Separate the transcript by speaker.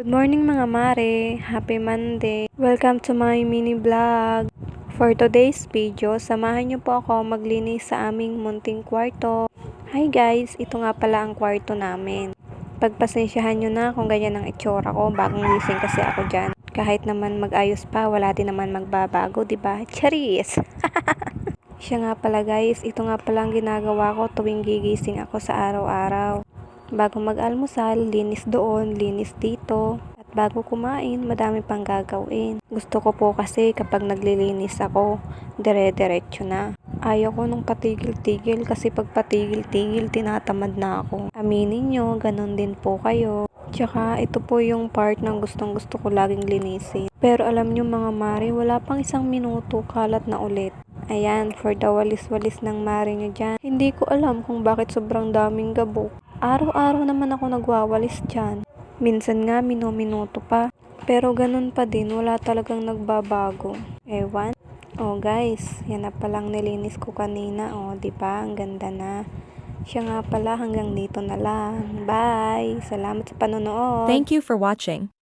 Speaker 1: Good morning mga mare! Happy Monday! Welcome to my mini vlog! For today's video, samahan niyo po ako maglinis sa aming munting kwarto. Hi guys! Ito nga pala ang kwarto namin. Pagpasensyahan nyo na kung ganyan ang itsura ko, bagong gising kasi ako dyan. Kahit naman mag-ayos pa, wala din naman magbabago, diba? Charis! Siya nga pala guys, ito nga pala ang ginagawa ko tuwing gigising ako sa araw-araw. Bago mag-almusal, linis doon, linis dito. At bago kumain, madami pang gagawin. Gusto ko po kasi kapag naglilinis ako, dire-diretso na. Ayaw ko nung patigil-tigil kasi pag patigil-tigil, tinatamad na ako. Aminin nyo, ganun din po kayo. Tsaka ito po yung part ng gustong-gusto ko laging linisin. Pero alam nyo mga mare, wala pang isang minuto, kalat na ulit. Ayan, for the walis-walis ng mare nyo dyan. Hindi ko alam kung bakit sobrang daming gabok. Araw-araw naman ako nagwawalis dyan. Minsan nga minuto pa. Pero ganun pa din, wala talagang nagbabago. Ewan. Oh guys, yan na palang nilinis ko kanina. Oh, diba? Ang ganda na. Siya nga pala hanggang dito na lang. Bye! Salamat sa panonood!
Speaker 2: Thank you for watching.